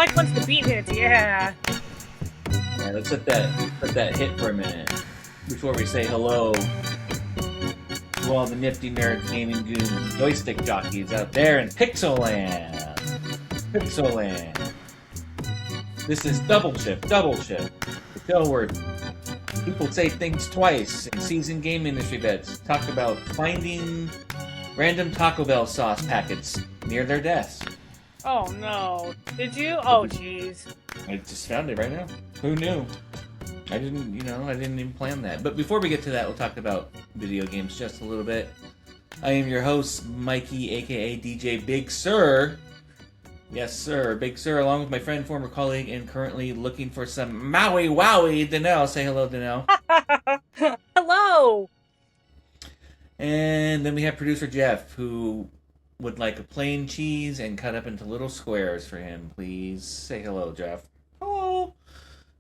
like once the beat hits, yeah. Yeah, let's let that hit for a minute before we say hello to all the nifty nerds, gaming goons, joystick jockeys out there in Pixel Land. Pixel Land. This is Double Shift, the show where people say things twice in seasoned game industry vets talk about finding random Taco Bell sauce packets near their desk. Oh no. Did you? Oh jeez. I just found it right now. Who knew? I didn't even plan that. But before we get to that, we'll talk about video games just a little bit. I am your host, Mikey, aka DJ Big Sir. Yes, sir, Big Sir, along with my friend, former colleague, and currently looking for some Maui Wowie, Danelle. Say hello, Danelle. Hello. And then we have producer Jeff, who would like a plain cheese and cut up into little squares for him. Please say hello, Jeff. Hello.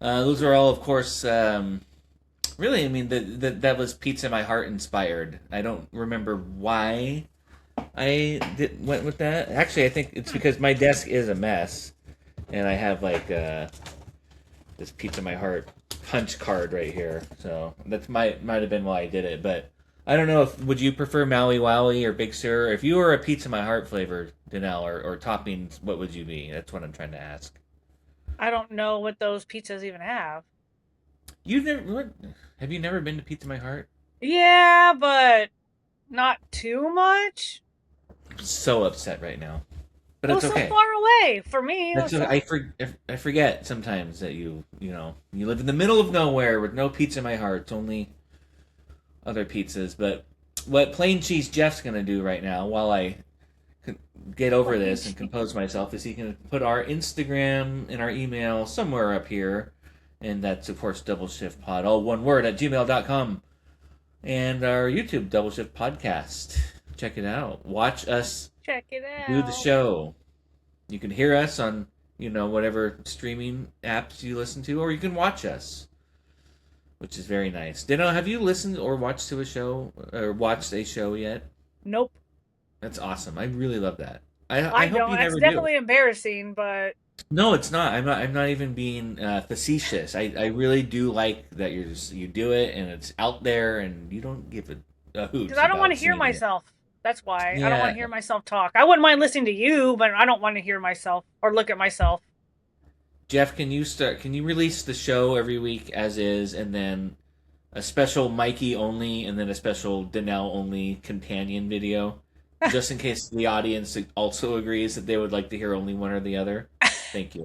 Those are all, of course, really, I mean, that was Pizza My Heart inspired. I don't remember why went with that. Actually, I think it's because my desk is a mess, and I have, like, this Pizza My Heart punch card right here. So that might have been why I did it, but I don't know would you prefer Maui Wowie or Big Sur? If you were a Pizza My Heart flavored, Danelle, or toppings, what would you be? That's what I'm trying to ask. I don't know what those pizzas even have. Have you never been to Pizza My Heart? Yeah, but not too much. I'm so upset right now, but it's okay. So far away for me. I forget sometimes that you live in the middle of nowhere with no Pizza My Heart. It's only other pizzas. But what plain cheese Jeff's gonna do right now, while I get over this and compose myself, is he can put our Instagram and our email somewhere up here, and that supports Double Shift Pod, all one word, at gmail.com, and our YouTube Double Shift Podcast. Check it out. Watch us do the show. You can hear us on whatever streaming apps you listen to, or you can watch us, which is very nice. Dino, have you listened or watched a show yet? Nope. That's awesome. I really love that. I hope don't. you never That's definitely embarrassing, but no, it's not. I'm not even being facetious. I really do like that you do it and it's out there and you don't give a hoot. Because I don't want to hear myself. That's why. Yeah. I don't want to hear myself talk. I wouldn't mind listening to you, but I don't want to hear myself or look at myself. Jeff, can you release the show every week as is, and then a special Mikey only and then a special Danelle only companion video? Just in case the audience also agrees that they would like to hear only one or the other. Thank you.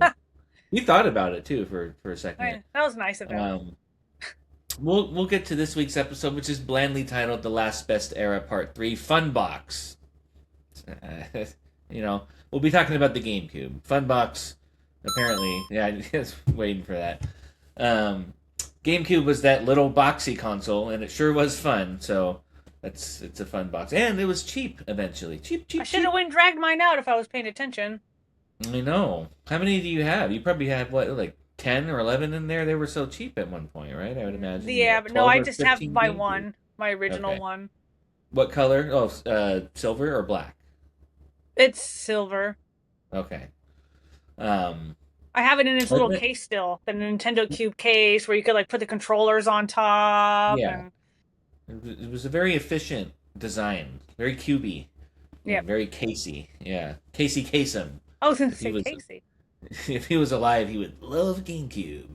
You thought about it too for a second. That was nice of him. We'll get to this week's episode, which is blandly titled "The Last Best Era Part 3 Fun Box." We'll be talking about the GameCube. Fun Box, apparently. Yeah, I was waiting for that. GameCube was that little boxy console, and it sure was fun. So it's a fun box, and it was cheap eventually. Cheap. I should have went and dragged mine out if I was paying attention. I know. How many do you have? You probably have like 10 or 11 in there. They were so cheap at one point, right? I would imagine. Yeah, but no, I just have my one, my original one. What color? Oh, silver or black? It's silver. Okay. I have it in its little case still, the Nintendo Cube case, where you could put the controllers on top. Yeah. It was a very efficient design, very cubey. Yeah. Very Casey. Yeah. Casey Kasem. I was going to say Casey. If he was alive, he would love GameCube.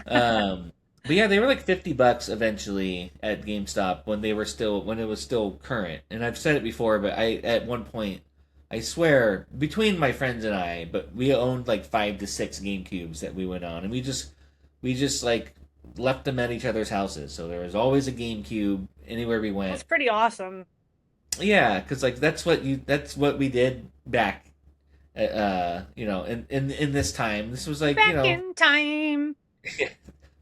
But yeah, they were like $50 eventually at GameStop when it was still current. And I've said it before, but at one point, I swear, between my friends and I, but we owned like 5 to 6 GameCubes that we went on, and we just left them at each other's houses. So there was always a GameCube anywhere we went. That's pretty awesome. Yeah, because that's what we did back. In this time, this was like back in time.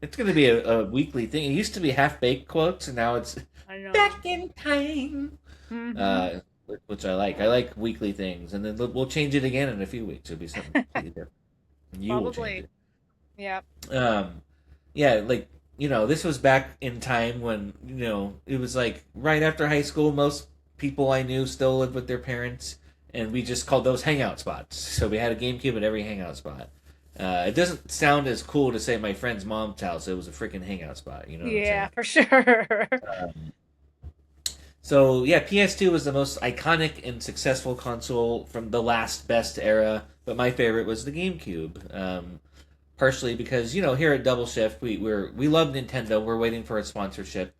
It's going to be a weekly thing. It used to be half-baked quotes, and now it's back in time. Mm-hmm. Which I like. I like weekly things, and then we'll change it again in a few weeks. It'll be something completely different. You will change it. Yeah. Yeah, this was back in time when it was like right after high school. Most people I knew still lived with their parents. And we just called those hangout spots. So we had a GameCube at every hangout spot. It doesn't sound as cool to say my friend's mom's house. It was a freaking hangout spot. You know what I'm Yeah, saying? for sure. So yeah, PS2 was the most iconic and successful console from the last best era, but my favorite was the GameCube. Partially because here at Double Shift we love Nintendo. We're waiting for a sponsorship.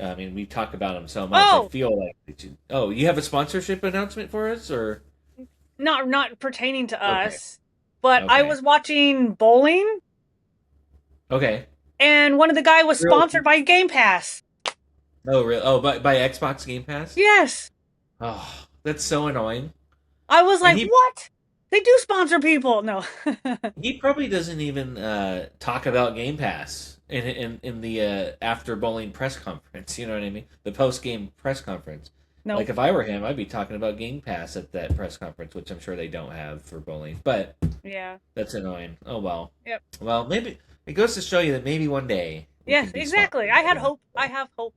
I mean, we talk about them so much. I Oh, feel like oh, you have a sponsorship announcement for us, or not pertaining to okay, us, but I okay, was watching bowling, okay. and one of the guy was Real, sponsored by Game Pass. oh, real, oh, by Xbox Game Pass. Yes, Oh, that's so annoying. I was And like, what? They do sponsor people. No. he probably doesn't even talk about Game Pass in the after bowling press conference. You know what I mean? The post game press conference. Nope. Like if I were him, I'd be talking about Game Pass at that press conference, which I'm sure they don't have for bowling. But Yeah. that's annoying. Oh well. Yep. Well, maybe it goes to show you that maybe one day we Yes, can be exactly. sponsored. I had hope. I have hope.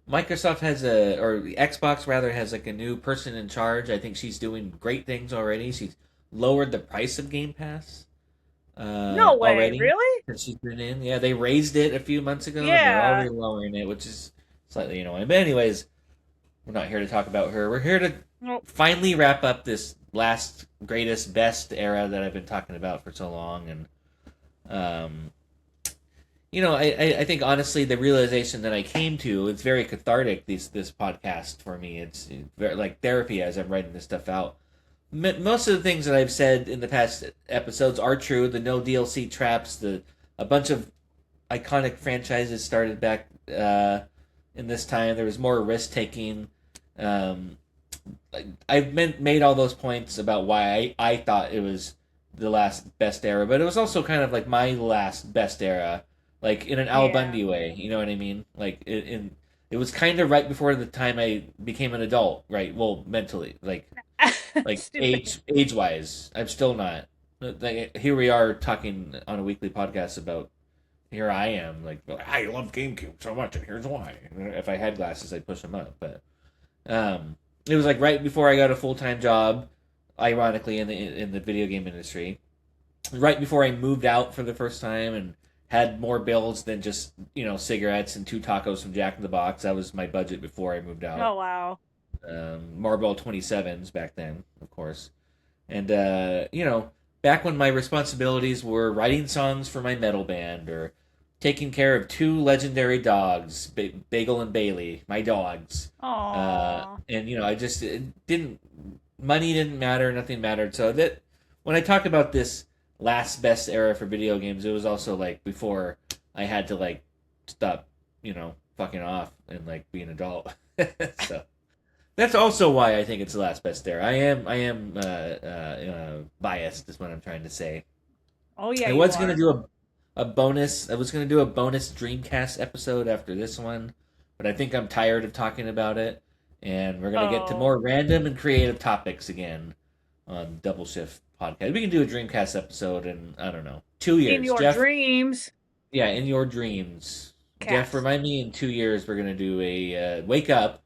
Microsoft has or the Xbox rather has like a new person in charge. I think she's doing great things already. She's lowered the price of Game Pass No way. already Really? since she's been in. Yeah, they raised it a few months ago, and they're Yeah. already lowering it, which is slightly annoying. But anyways, we're not here to talk about her. We're here to Nope. finally wrap up this last greatest best era that I've been talking about for so long, and um, I think honestly the realization that I came to, it's very cathartic. This podcast for me, it's very like therapy as I'm writing this stuff out. Most of the things that I've said in the past episodes are true. The no DLC traps, a bunch of iconic franchises started back in this time. There was more risk taking. Um, I've made all those points about why I thought it was the last best era, but it was also kind of like my last best era, like in an Al Yeah. Bundy way. You know what I mean? Like it was kind of right before the time I became an adult, right? Well, mentally, like Stupid. age wise, I'm still not. Like, here we are talking on a weekly podcast about. Here I am, like I love GameCube so much, and here's why. If I had glasses, I'd push them up, but it was like right before I got a full time job, ironically in the video game industry. Right before I moved out for the first time and had more bills than just cigarettes and two tacos from Jack in the Box. That was my budget before I moved out. Oh wow. Marlboro 27s back then, of course, and back when my responsibilities were writing songs for my metal band or taking care of two legendary dogs, Bagel and Bailey, my dogs. Aww. And I just it didn't money didn't matter, nothing mattered. So that when I talk about this last best era for video games, it was also like before I had to like stop, fucking off and like be an adult. So that's also why I think it's the last best era. I am biased, is what I'm trying to say. Oh yeah, I you was gonna are. do a bonus. I was gonna do a bonus Dreamcast episode after this one, but I think I'm tired of talking about it, and we're gonna get to Oh. more random and creative topics again on Double Shift Podcast. We can do a Dreamcast episode in I don't know 2 years. In your Jeff, dreams, yeah, in your dreams. Jeff, cast. remind me in 2 years we're gonna do a wake up,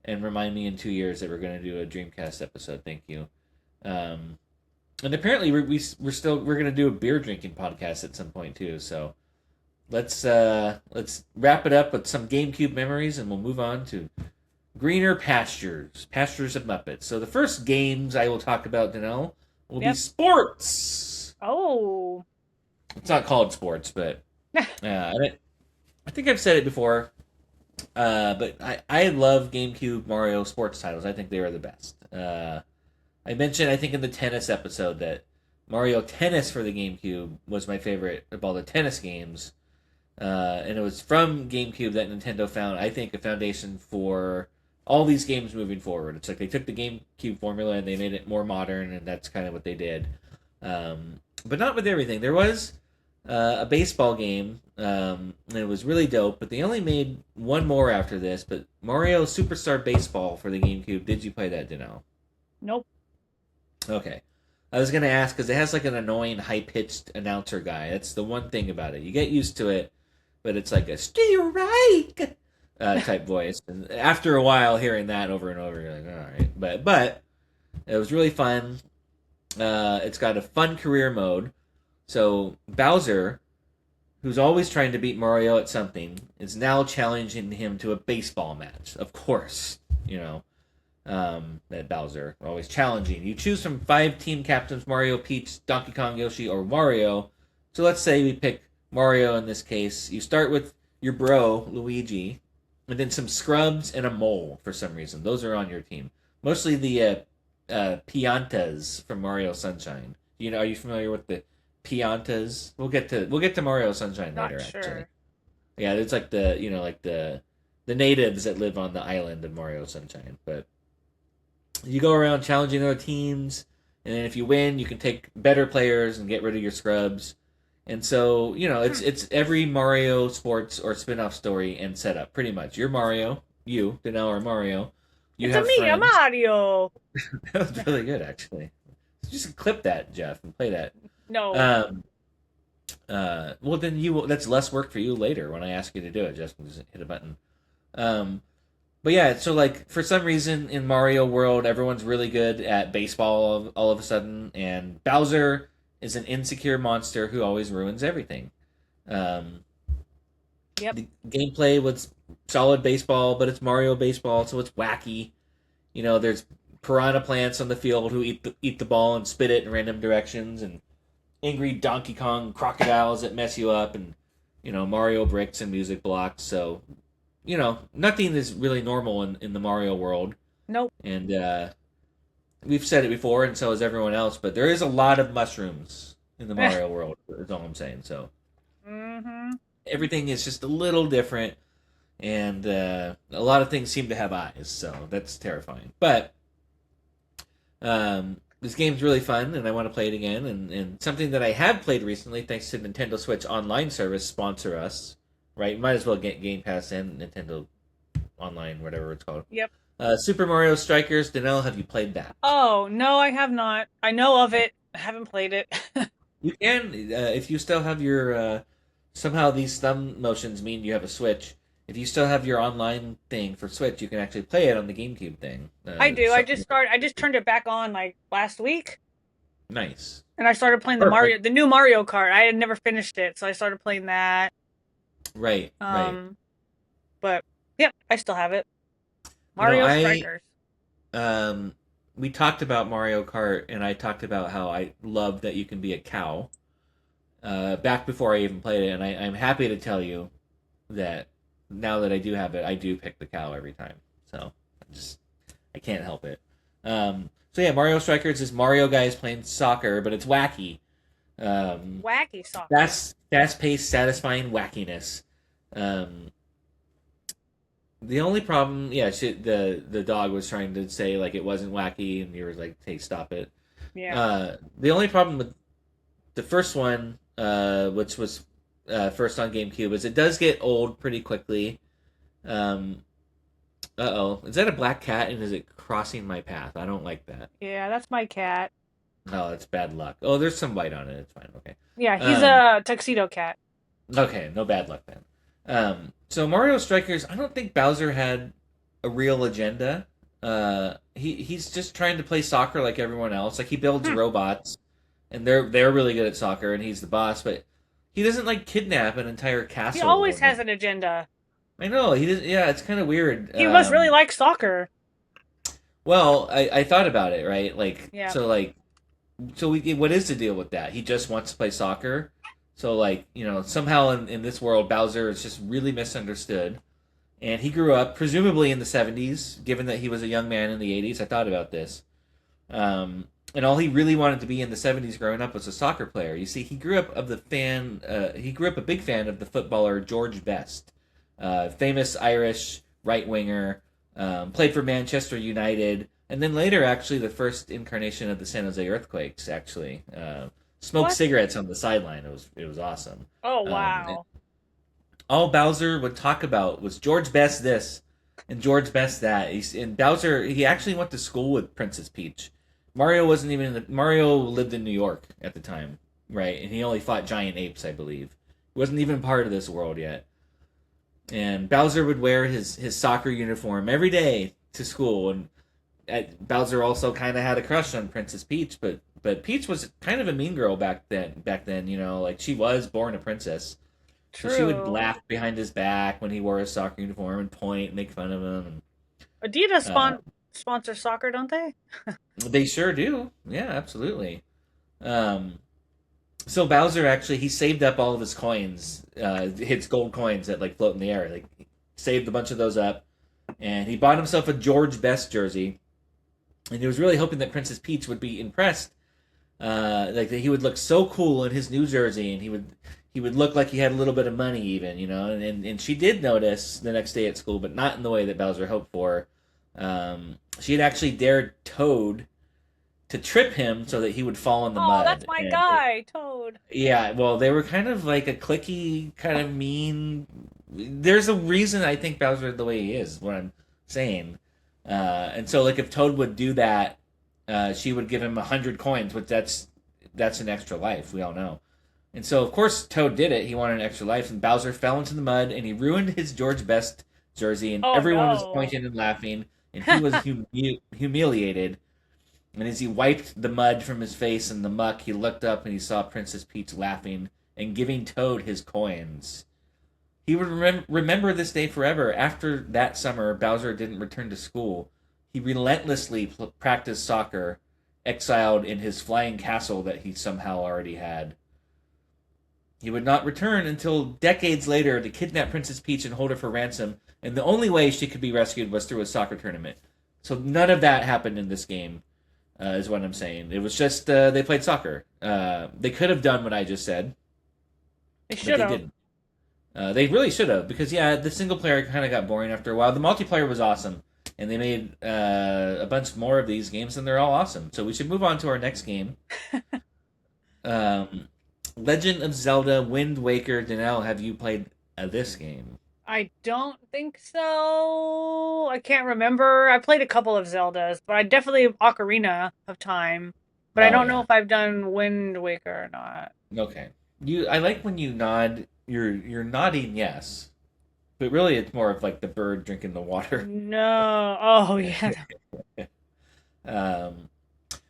and remind me in 2 years that we're gonna do a Dreamcast episode. Thank you. Um, and apparently we're gonna do a beer drinking podcast at some point too. So let's wrap it up with some GameCube memories, and we'll move on to greener pastures of Muppets. So the first games I will talk about, Danelle, will be Yep. sports. Oh. It's not called sports, but I think I've said it before. But I love GameCube Mario sports titles. I think they are the best. I mentioned, I think, in the tennis episode that Mario Tennis for the GameCube was my favorite of all the tennis games. And it was from GameCube that Nintendo found, I think, a foundation for all these games moving forward. It's like they took the GameCube formula and they made it more modern, and that's kind of what they did. But not with everything. There was a baseball game, and it was really dope, but they only made one more after this. But Mario Superstar Baseball for the GameCube, did you play that, Danelle? Nope. Okay. I was going to ask because it has like an annoying high pitched announcer guy. That's the one thing about it. You get used to it, but it's like a strike type voice. And after a while hearing that over and over, you're like, all right. But it was really fun. It's got a fun career mode. So Bowser, who's always trying to beat Mario at something, is now challenging him to a baseball match. Of course, that Bowser always challenging. You choose from 5 team captains: Mario, Peach, Donkey Kong, Yoshi, or Mario. So let's say we pick Mario in this case. You start with your bro Luigi, and then some scrubs and a mole for some reason. Those are on your team. Mostly the Piantas from Mario Sunshine. Are you familiar with the Piantas? We'll get to Mario Sunshine Not later. sure. Actually, yeah, it's like the natives that live on the island of Mario Sunshine. But you go around challenging other teams, and then if you win, you can take better players and get rid of your scrubs. And so, it's every Mario sports or spin-off story and setup, pretty much. You're Mario. You, now are Mario. You It's have me, a friends. Mario. That was really good, actually. Just clip that, Jeff, and play that. No. Well, then that's less work for you later when I ask you to do it. Just hit a button. But yeah, so like for some reason in Mario World, everyone's really good at baseball all of a sudden, and Bowser is an insecure monster who always ruins everything. Um, Yep. the gameplay was solid baseball, but it's Mario baseball, so it's wacky. There's piranha plants on the field who eat the ball and spit it in random directions, and angry Donkey Kong crocodiles that mess you up, and Mario bricks and music blocks. So nothing is really normal in the Mario world. Nope. And we've said it before, and so has everyone else. But there is a lot of mushrooms in the Mario world. Is all I'm saying. So everything is just a little different, and a lot of things seem to have eyes. So that's terrifying. But this game's really fun, and I want to play it again. And something that I have played recently, thanks to Nintendo Switch Online service, sponsor us. Right, might as well get Game Pass and Nintendo Online, whatever it's called. Yep. Super Mario Strikers. Danelle, have you played that? Oh, no, I have not. I know of it. I haven't played it. You can, if you still have your. Somehow these thumb motions mean you have a Switch. If you still have your online thing for Switch, you can actually play it on the GameCube thing. I do. I just turned it back on like last week. Nice. And I started playing the new Mario Kart. I had never finished it, so I started playing that. Right. But yeah, I still have it. Mario Strikers. We talked about Mario Kart, and I talked about how I love that you can be a cow. Back before I even played it, and I'm happy to tell you that now that I do have it, I do pick the cow every time. So I can't help it. So yeah, Mario Strikers is Mario guys playing soccer, but it's wacky. Wacky soccer. That's fast-paced, satisfying wackiness. The only problem, the dog was trying to say like it wasn't wacky, and you were like, "Hey, stop it." Yeah. The only problem with the first one, which was first on GameCube, is it does get old pretty quickly. Is that a black cat, and is it crossing my path? I don't like that. Yeah, that's my cat. Oh, that's bad luck. Oh, there's some white on it. It's fine. Okay. Yeah, he's a tuxedo cat. Okay, no bad luck then. So Mario Strikers, I don't think Bowser had a real agenda. He's just trying to play soccer like everyone else. Like he builds robots, and they're really good at soccer, and he's the boss. But he doesn't like kidnap an entire castle. He always has an agenda. I know he does. Yeah, it's kind of weird. He must really like soccer. Well, I thought about it, right? Like, yeah. What is the deal with that? He just wants to play soccer. So, like, somehow in this world, Bowser is just really misunderstood. And he grew up, presumably in the 70s, given that he was a young man in the 80s. I thought about this. And all he really wanted to be in the 70s growing up was a soccer player. You see, he grew up a big fan of the footballer George Best. Famous Irish right-winger, played for Manchester United, and then later, actually, the first incarnation of the San Jose Earthquakes, actually. Smoked cigarettes on the sideline. It was awesome. Oh, wow. All Bowser would talk about was George Best this and George Best that. And Bowser, he actually went to school with Princess Peach. Mario lived in New York at the time, right? And he only fought giant apes, I believe. He wasn't even part of this world yet. And Bowser would wear his soccer uniform every day to school, and Bowser also kind of had a crush on Princess Peach, but But Peach was kind of a mean girl back then. Back then, like she was born a princess, so she would True. laugh behind his back when he wore a soccer uniform and point, and make fun of him. Adidas Uh, sponsor soccer, don't they? they sure do. Yeah, absolutely. Um, so Bowser actually he saved up all of his coins, his gold coins that like float in the air. Like he saved a bunch of those up, and he bought himself a George Best jersey. And he was really hoping that Princess Peach would be impressed, like that he would look so cool in his new jersey, and he would look like he had a little bit of money, even And she did notice the next day at school, but not in the way that Bowser hoped for. She had actually dared Toad to trip him so that he would fall in the Oh, that's mud, my and guy, Toad. yeah, well, they were kind of like a clicky, kind of mean. There's a reason I think Bowser the way he is. What I'm saying, and so like if Toad would do that, she would give him 100 coins, which that's an extra life. We all know. And so of course Toad did it. He wanted an extra life, and Bowser fell into the mud, and he ruined his George Best jersey, and Oh everyone was no. pointing and laughing, and he was humiliated. And as he wiped the mud from his face and the muck, he looked up and he saw Princess Peach laughing and giving Toad his coins. He would remember this day forever. After that summer, Bowser didn't return to school. He relentlessly practiced soccer, exiled in his flying castle that he somehow already had. He would not return until decades later to kidnap Princess Peach and hold her for ransom, and the only way she could be rescued was through a soccer tournament. So none of that happened in this game, is what I'm saying. It was just they played soccer. They could have done what I just said, They but should they have. didn't. They really should have, because yeah, the single player kind of got boring after a while. The multiplayer was awesome, and they made a bunch more of these games, and they're all awesome. So we should move on to our next game. Um, Legend of Zelda: Wind Waker. Danelle, have you played this game? I don't think so. I can't remember. I played a couple of Zeldas, but I definitely have Ocarina of Time. But I Oh don't know yeah. if I've done Wind Waker or not. Okay. I like when you nod. You're nodding yes, but really it's more of like the bird drinking the water. No. Oh yeah. um,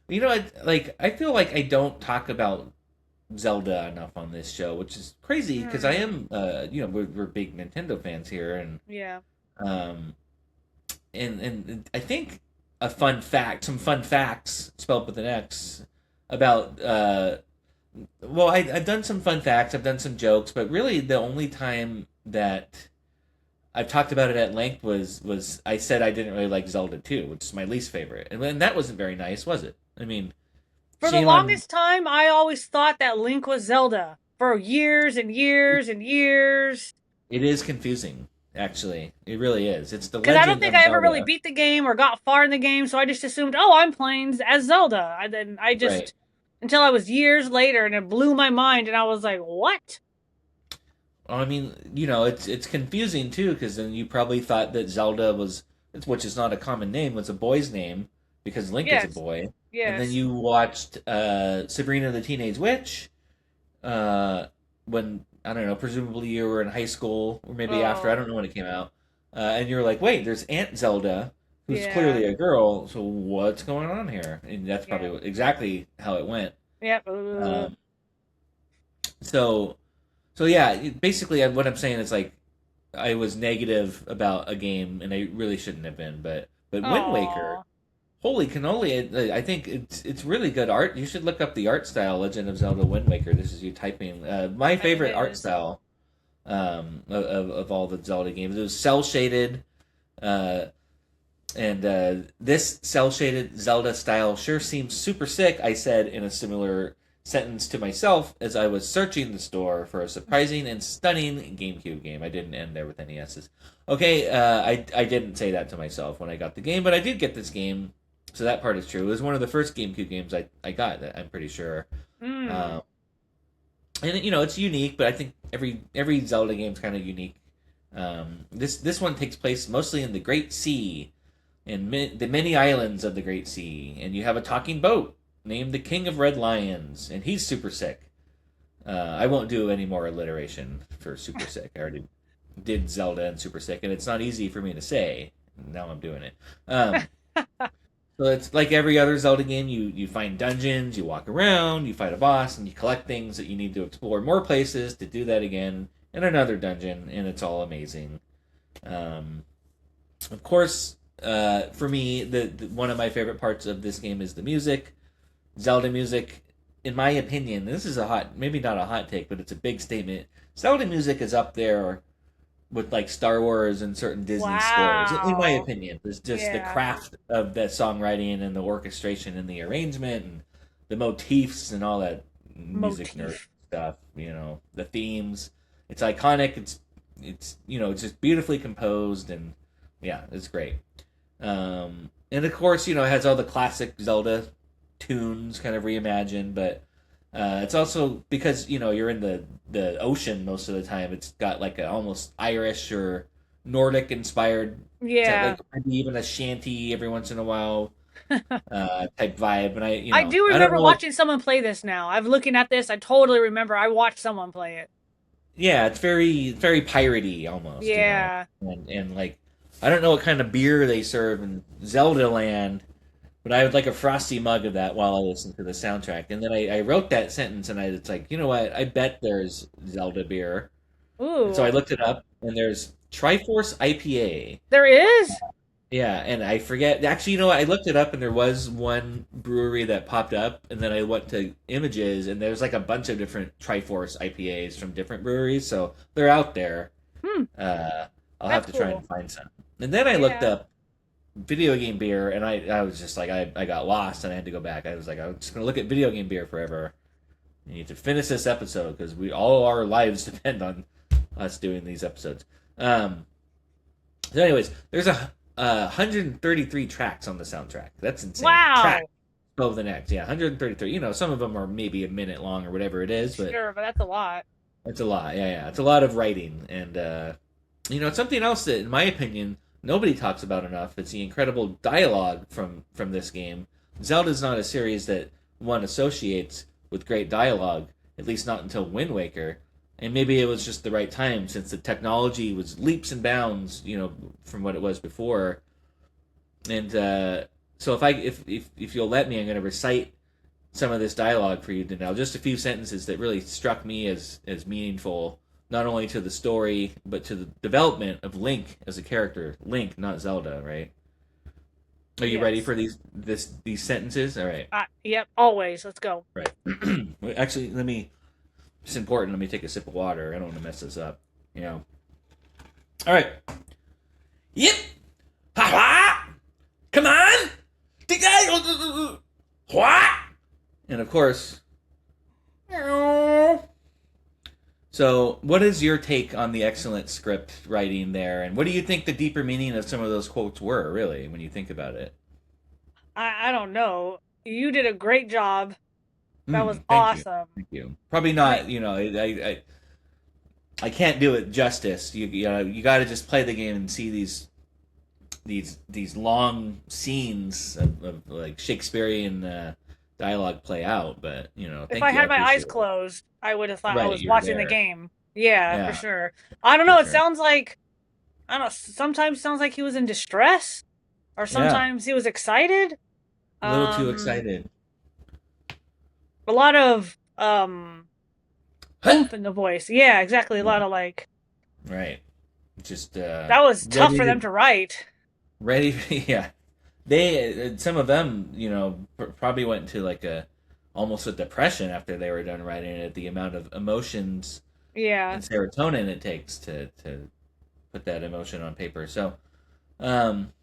I feel like I don't talk about Zelda enough on this show, which is crazy because I Hmm. am, we're big Nintendo fans here, Yeah. um, and I think some fun facts spelled with an X about, well, I've done some fun facts, I've done some jokes, but really the only time that I've talked about it at length was I said I didn't really like Zelda 2, which is my least favorite, and that wasn't very nice, was it? I mean, For the shame on. longest time, I always thought that Link was Zelda for years and years and years. It is confusing, actually. It really is. It's the Because I don't Legend think of I ever really Zelda. beat the game or got far in the game, so I just assumed, oh, I'm playing as Zelda. And then I Right. just until I was years later, and it blew my mind, and I was like, what? Well, I mean, it's confusing too because then you probably thought that Zelda was, which is not a common name, was a boy's name because Link is a Yes, boy, and then yes. you watched Sabrina the Teenage Witch uh, when I don't know, presumably you were in high school or maybe after. I Oh, don't know when it came out, and you're like, wait, there's Aunt Zelda who's yeah, clearly a girl, so what's going on here? And that's yeah, probably exactly how it went. yep. Um, so so yeah, basically what I'm saying is like I was negative about a game and I really shouldn't have been, but Wind Waker, Oh, holy cannoli! I think it's really good art. You should look up the art style Legend of Zelda Wind Waker. This is you typing my it favorite art is. style of all the Zelda games. It was cell shaded, uh, and this cell shaded Zelda style sure seems super sick. I said in a similar sentence to myself as I was searching the store for a surprising and stunning GameCube game. I didn't end there with any S's. Okay, I didn't say that to myself when I got the game, but I did get this game, so that part is true. It was one of the first GameCube games I got. I'm pretty sure. Hmm. Um, and it's unique, but I think every Zelda game is kind of unique. This one takes place mostly in the Great Sea, in the many islands of the Great Sea, and you have a talking boat named the King of Red Lions, and he's super sick. I won't do any more alliteration for super sick. I already did Zelda and super sick, and it's not easy for me to say. Now I'm doing it. Um, So it's like every other Zelda game. You find dungeons, you walk around, you fight a boss, and you collect things that you need to explore more places to do that again in another dungeon, and it's all amazing. Um, of course, for me, the one of my favorite parts of this game is the music. Zelda music, in my opinion, this is a hot, maybe not a hot take, but it's a big statement. Zelda music is up there with like Star Wars and certain Disney scores. In my Wow. opinion, it's just the Yeah. craft of the songwriting and the orchestration and the arrangement and the motifs and all that music nerd Motif. stuff. The themes. It's iconic. It's just beautifully composed and yeah, it's great. And of course, it has all the classic Zelda tunes kind of reimagined, but it's also because you're in the ocean most of the time. It's got like a almost Irish or Nordic inspired, Yeah. like maybe even a shanty every once in a while type vibe. And I do I don't remember know what. watching someone play this now. I'm looking at this. I totally remember. I watched someone play it. Yeah, it's very piratey almost, Yeah. and like I don't know what kind of beer they serve in Zelda Land. But I would like a frosty mug of that while I listen to the soundtrack. And then I wrote that sentence, and it's like, you know what? I bet there's Zelda beer. And so I Ooh. looked it up, and there's Triforce IPA. There is? Yeah, and I forget. Actually, you know what? I looked it up, and there was one brewery that popped up, and then I went to images, and there's like a bunch of different Triforce IPAs from different breweries. So they're out there. Hmm. Uh, I'll have That's to try cool. and find some. And then I looked Yeah. up video game beer, and I was just like I got lost, and I had to go back. I was like, I'm just gonna look at video game beer forever. We need to finish this episode because we all our lives depend on us doing these episodes. So, anyways, there's 133 tracks on the soundtrack. That's insane. Track Wow. of the next, yeah, 133. Some of them are maybe a minute long or whatever it is, but Sure, but that's a lot. it's a lot. Yeah, yeah, it's a lot of writing, and it's something else that, in my opinion, nobody talks about enough. It's the incredible dialogue from this game. Zelda's not a series that one associates with great dialogue, at least not until Wind Waker. And maybe it was just the right time since the technology was leaps and bounds, from what it was before. And so if you'll let me, I'm going to recite some of this dialogue for you now. Just a few sentences that really struck me as meaningful, not only to the story but to the development of Link as a character. Link, not Zelda, right? Are you ready Yes. for these sentences? All right, Yep, always. Let's go. right. Actually, let me. It's important. Let me take a sip of water. I don't want to mess this up. All right. Yep. Ha ha. Come on. What? And of course. So, what is your take on the excellent script writing there, and what do you think the deeper meaning of some of those quotes were, really, when you think about it? I don't know. You did a great job. That was Thank you, awesome. thank you. Probably I not. I can't do it justice. You got to just play the game and see these long scenes of like Shakespearean dialogue play out. But if thank I you. I had my eyes appreciate it. closed, I would have thought I Right, was you're watching the there. game. Yeah, for Yeah, sure. I don't for know. It sure. sounds like I don't know. Sometimes it sounds like he was in distress, or Yeah, sometimes he was excited. a little too Um, excited. a lot of Huh! oomph in the voice. Yeah, exactly. A lot Yeah, of like right. Just that was tough ready for them to to write. ready. Yeah, they some of them probably went into like a almost a depression after they were done writing it. The amount of emotions Yeah. and serotonin it takes to put that emotion on paper. So,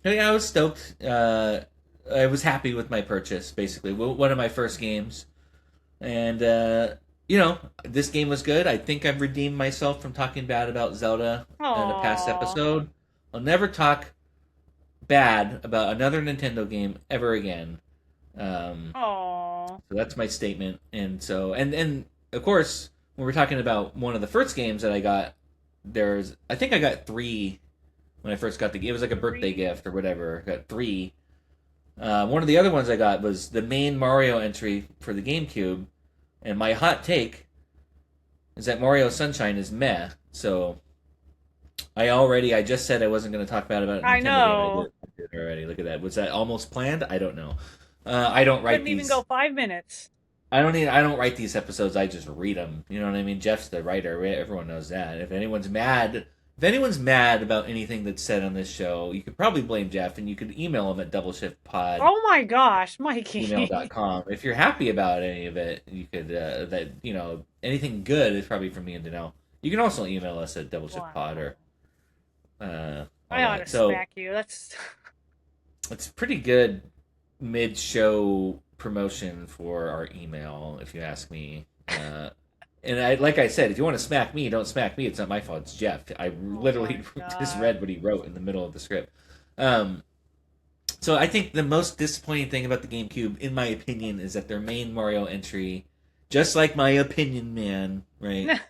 yeah, I was stoked. I was happy with my purchase. Basically, one of my first games, and this game was good. I think I've redeemed myself from talking bad about Zelda in a past Aww. episode. I'll never talk bad about another Nintendo game ever again. Um, Aww. so that's my statement. And of course, when we're talking about one of the first games that I got, I think I got three when I first got the game. It was like a birthday Three. gift or whatever. I got three. One of the other ones I got was the main Mario entry for the GameCube, and my hot take is that Mario Sunshine is meh. So I just said I wasn't going to talk bad about a I Nintendo game. I know. did. did already. Look at that. Was that almost planned? I don't know. I don't write Couldn't even go these. 5 minutes. I don't write these episodes. I just read them. You know what I mean? Jeff's the writer. Everyone knows that. If anyone's mad about anything that's said on this show, you could probably blame Jeff, and you could email him at doubleshiftpod Oh my gosh, Mikey. gmail.com. If you're happy about any of it, you could anything good is probably for me to know. You can also email us at doubleshiftpod Wow. or all I ought that. to So smack you. That's it's pretty good mid-show promotion for our email, if you ask me. And like I said, if you want to smack me, don't smack me. It's not my fault. It's Jeff. I oh literally my just god. read what he wrote in the middle of the script. Um, so I think the most disappointing thing about the GameCube, in my opinion, is that their main Mario entry, just like my opinion, man, right?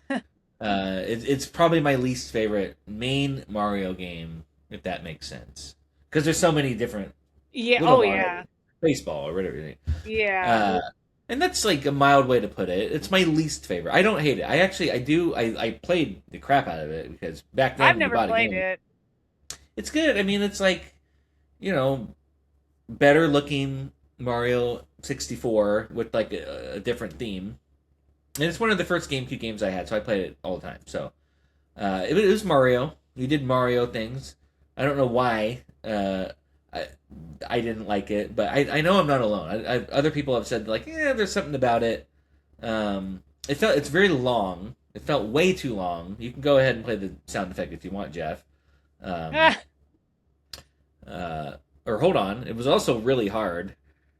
It's probably my least favorite main Mario game, if that makes sense. Because there's so many different Yeah, little oh Mario, yeah. baseball or whatever. Yeah. Uh, and that's like a mild way to put it. It's my least favorite. I don't hate it. I actually I do. I played the crap out of it because back then I've when you never bought a played game, it. it's good. I mean, it's like you know better looking Mario 64 with like a different theme. And it's one of the first GameCube games I had, so I played it all the time. So it was Mario. We did Mario things. I don't know why. I, I didn't like it, but I know I'm not alone. Other people have said like, yeah, there's something about it. It's very long. It felt way too long. You can go ahead and play the sound effect if you want, Jeff. Um, uh, or hold on, it was also really hard.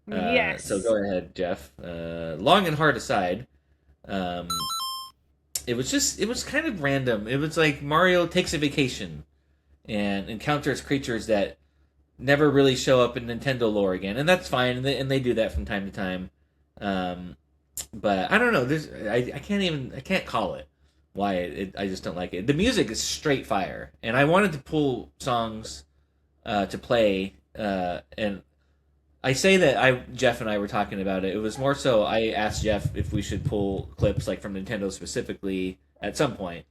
So Yes. go ahead, Jeff. Long and hard aside, um, it was kind of random. It was like Mario takes a vacation and encounters creatures that never really show up in Nintendo lore again, and that's fine. And they do that from time to time. Um, but I don't know. I can't call it why I just don't like it. The music is straight fire, and I wanted to pull songs to play, and I say that Jeff and I were talking about it. It was more so I asked Jeff if we should pull clips like from Nintendo specifically at some point.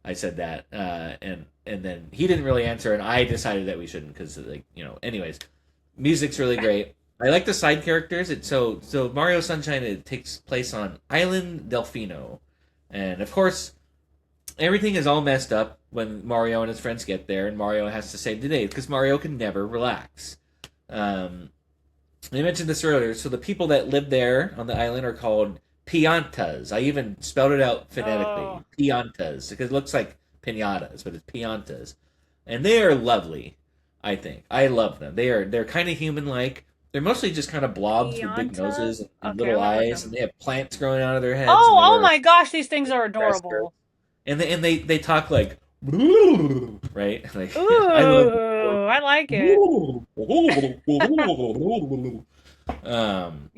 I said that, and then he didn't really answer, and I decided that we shouldn't because like Anyways, music's really great. I like the side characters. It's so Mario Sunshine. It takes place on Island Delfino, and of course everything is all messed up when Mario and his friends get there, and Mario has to save the day because Mario can never relax. Um, I mentioned this earlier. So the people that live there on the island are called Piantas. I even spelled it out phonetically. Oh. Piantas. Because it looks like pinatas, but it's Piantas. And they are lovely, I think. I love them. They're kind of human like. They're mostly just kind of blobs with big Pianta? noses and Okay, little let me look eyes, them. and they have plants growing out of their heads, and Oh, they oh wear my gosh, these things are grass skirts. adorable. And they talk like right? Like I love Ooh, I like it.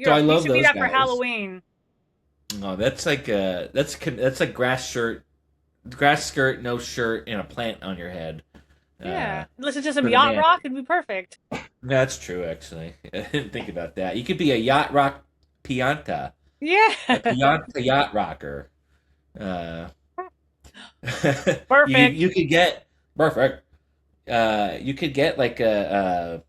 So I You love should be those that for guys. Halloween. Oh, that's like grass skirt, no shirt, and a plant on your head. Yeah. Listen to some For the yacht man. rock, it'd be perfect. That's true, actually. I didn't think about that. You could be a yacht rock pianta, a Yeah. pianta yacht rocker. Uh, Perfect. you could get perfect. You could get like a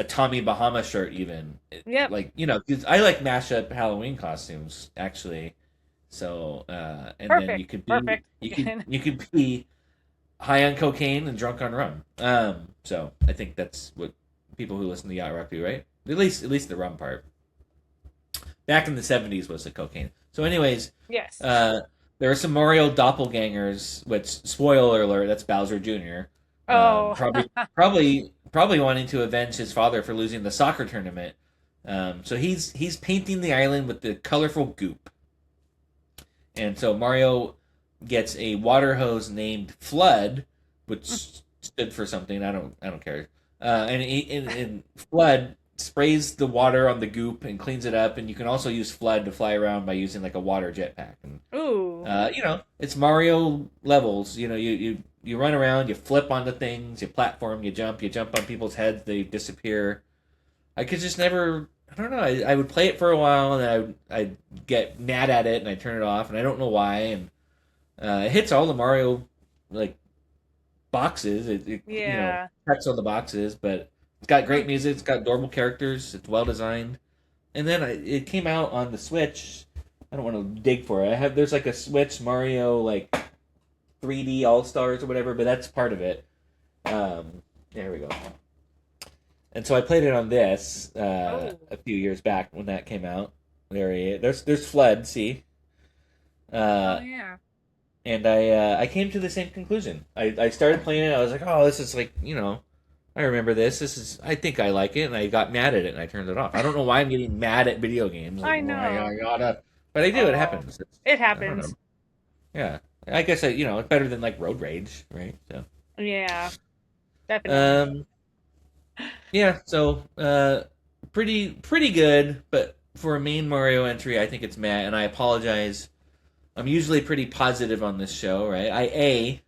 Tommy Bahama shirt even. Yep. Like 'cause I like mashup Halloween costumes actually. So and then Perfect. Perfect. you could be high on cocaine and drunk on rum. So I think that's what people who listen to yacht rock do, right? At least the rum part. Back in the '70s was the cocaine. So anyways, Yes. there are some Mario doppelgangers, which spoiler alert, that's Bowser Jr. Oh. Probably wanting to avenge his father for losing the soccer tournament. So he's painting the island with the colorful goop, and so Mario gets a water hose named Flood, which stood for something. I don't care. And Flood sprays the water on the goop and cleans it up, and you can also use Flood to fly around by using like a water jetpack. And Ooh. it's Mario levels. You run around, you flip onto things, you platform, you jump on people's heads, they disappear. I could just never. I don't know. I would play it for a while, and then I'd get mad at it, and I turn it off, and I don't know why. And it hits all the Mario like boxes. It Yeah. checks all the boxes, but It's got Hmm. great music. It's got adorable characters. It's well designed. And then it came out on the Switch. I don't want to dig for it. There's like a Switch Mario like 3D All Stars or whatever, but that's part of it. There we go. And so I played it on this Oh. a few years back when that came out. There's Flood. See, Oh uh, yeah. and I came to the same conclusion. I started playing it. I was like, oh, this is like I remember this. This is I think I like it, and I got mad at it and I turned it off. I don't know why I'm getting mad at video games. Like, I oh, I know. gotta, but I do. It Oh, happens. it I don't know. happens. Yeah, I guess it's better than like road rage, right? So, Yeah, definitely. um, yeah. So, pretty good, but for a main Mario entry, I think it's meh, and I apologize. I'm usually pretty positive on this show, right? I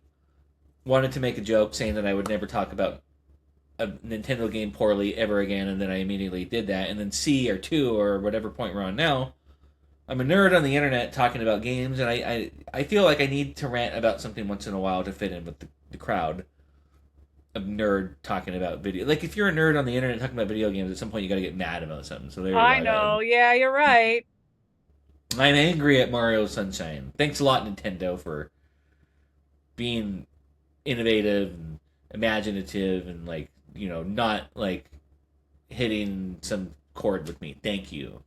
wanted to make a joke saying that I would never talk about a Nintendo game poorly ever again, and then I immediately did that. And then C or two or whatever point we're on now, I'm a nerd on the internet talking about games, and I feel like I need to rant about something once in a while to fit in with the crowd of nerd talking about video. Like if you're a nerd on the internet talking about video games, at some point you got to get mad about something. So there you I go. know. Yeah, you're right. I'm angry at Mario Sunshine. Thanks a lot, Nintendo, for being innovative and imaginative and like not like hitting some chord with me. Thank you.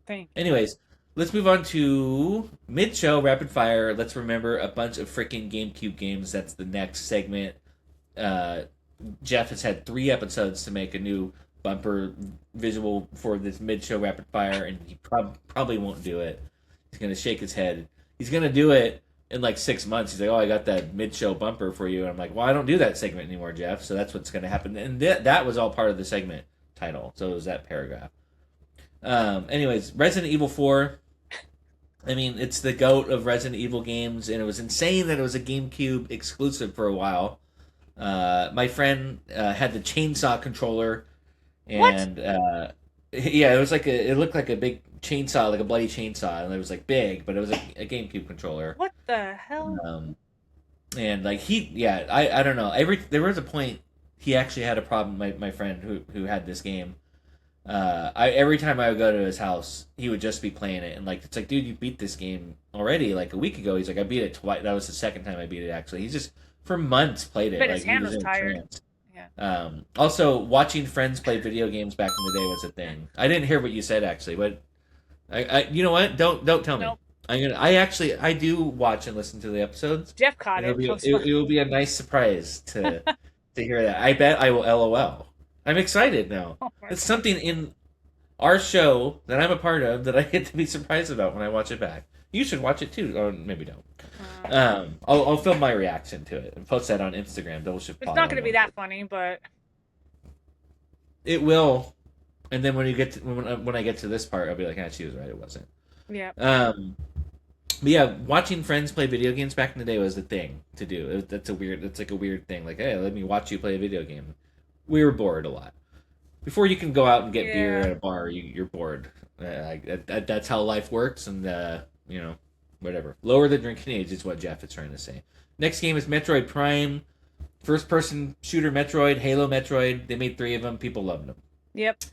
Thank you. Anyways, let's move on to mid show rapid fire. Let's remember a bunch of freaking GameCube games. That's the next segment. Uh, Jeff has had 3 episodes to make a new bumper visual for this mid show rapid fire, and he probably won't do it. He's gonna shake his head. He's gonna do it in like 6 months. He's like, "Oh, I got that mid show bumper for you," and I'm like, "Well, I don't do that segment anymore, Jeff." So that's what's gonna happen, and that was all part of the segment title. So it was that paragraph. Anyways, Resident Evil 4. I mean, it's the goat of Resident Evil games, and it was insane that it was a GameCube exclusive for a while. My friend had the chainsaw controller, What? and yeah, it was like it looked like a big chainsaw, like a bloody chainsaw, and it was like big, but it was a GameCube controller. What the hell? Um, and like yeah, I don't know. There was a point he actually had a problem. My friend who had this game. Every time I would go to his house, he would just be playing it, and like it's like, dude, you beat this game already like a week ago. He's like, I beat it twice. That was the second time I beat it. Actually, he's just for months played it. Bet his Like he hand was was in a tired. trance. Yeah. Also, watching friends play video games back in the day was a thing. I didn't hear what you said actually, but you know what? Don't tell me. Nope. I do watch and listen to the episodes, Jeff caught and it'll it. be I was fine. it will be a nice surprise to hear that. I bet I will LOL. I'm excited now. Oh my It's god. something in our show that I'm a part of that I get to be surprised about when I watch it back. You should watch it too, or maybe don't. I'll film my reaction to it and post that on Instagram. Double shift It's pod not on going to be one. that funny, but It will, and then when you get to, when I get to this part, I'll be like, ah, she was right. It wasn't. yeah. Um, but yeah, watching friends play video games back in the day was the thing to do. That's a weird. It's like a weird thing. Like, hey, let me watch you play a video game. We were bored a lot. Before you can go out and get beer Yeah. at a bar, you're bored. That's how life works, and whatever. Lower the drinking age is what Jeff is trying to say. Next game is Metroid Prime, first person shooter Metroid, Halo Metroid. They made 3 of them. People loved them. Yep.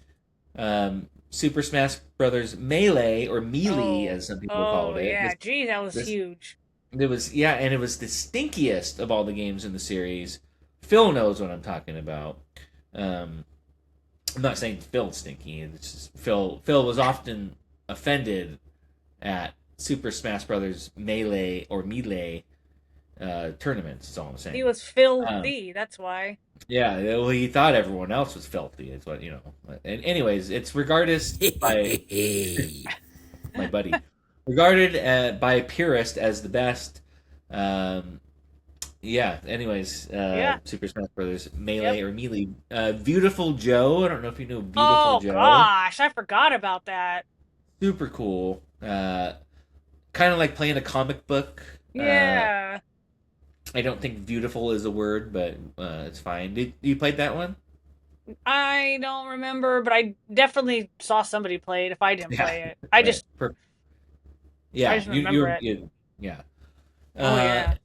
Super Smash Brothers Melee or Melee, Oh. as some people called Oh it. yeah. Geez, that was This huge. it was yeah, and it was the stinkiest of all the games in the series. Phil knows what I'm talking about. Um, I'm not saying Phil's stinky. It's just Phil was often offended at Super Smash Brothers Melee or Melee tournaments. That's all I'm He saying. was Um, filthy. That's why. yeah, well, he thought everyone else was filthy. It's what you know. And anyways, it's regarded by my buddy, regarded by purists as the best. Um, yeah. Anyways, Yeah. Super Smash Brothers Melee Yep. or Melee. Beautiful Joe. I don't know if you know Beautiful Oh Joe. gosh, I forgot about that. Super cool. Kind of like playing a comic book. Yeah. I don't think beautiful is a word, but it's fine. Did you played that one? I don't remember, but I definitely saw somebody play it if I didn't Yeah. play it. I Right. just I Yeah. just remember it. Yeah. Oh Uh, yeah.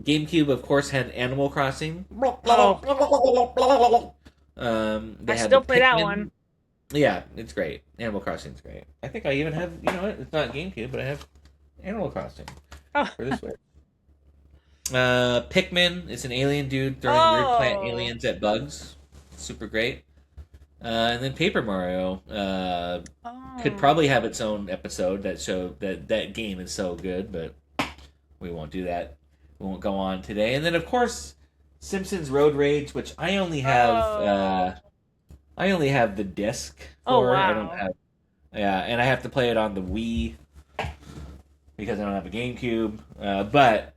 GameCube, of course, had Animal Crossing. Oh They I had the still play that one. Pikmin. Yeah, it's great. Animal Crossing's great. I think I even have, you know what? It's not GameCube, but I have Animal Crossing Oh, for this way. Pikmin is an alien dude throwing weird plant oh, aliens at bugs. Super great. And then Paper Mario could oh. probably have its own episode that show that game is so good, but we won't do that. We won't go on today. And then of course Simpsons Road Rage, which Oh. I only have the disc Oh, for. I don't wow. have yeah, and I have to play it on the Wii because I don't have a GameCube. But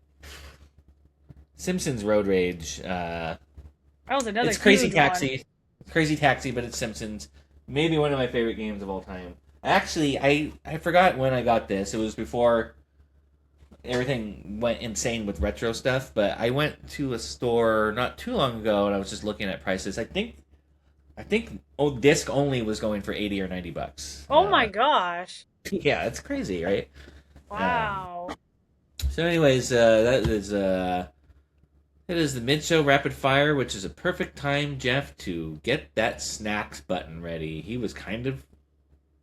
Simpsons Road Rage, That was another it's Crazy huge one. Taxi. It's Crazy Taxi, but it's Simpsons. Maybe one of my favorite games of all time. Actually, I forgot when I got this. It was before everything went insane with retro stuff. But I went to a store not too long ago, and I was just looking at prices. I think disc only was going for 80 or $90. Oh my gosh. Yeah, it's crazy, right? Um, Wow. so, anyways, it is the mid-show rapid fire, which is a perfect time, Jeff, to get that snacks button ready. He was kind of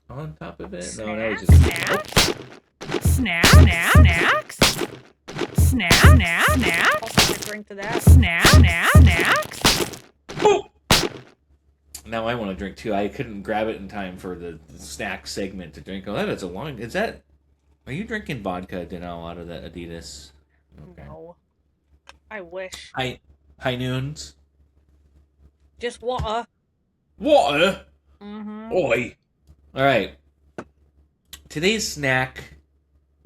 on top of it. No, that was Snack? just Snacks? Snack? Snack? Snacks? Snack? Snack? Snacks? I'll take a drink to that. Snack? Snack? Snacks? oh! Now I want to drink too. I couldn't grab it in time for the snack segment to drink. Oh, that is a long. Is that? Are you drinking vodka, Denal, out of that Adidas? Okay. No. I wish. High noons. Just water. Water. Mm-hmm. Oi. All right. Today's snack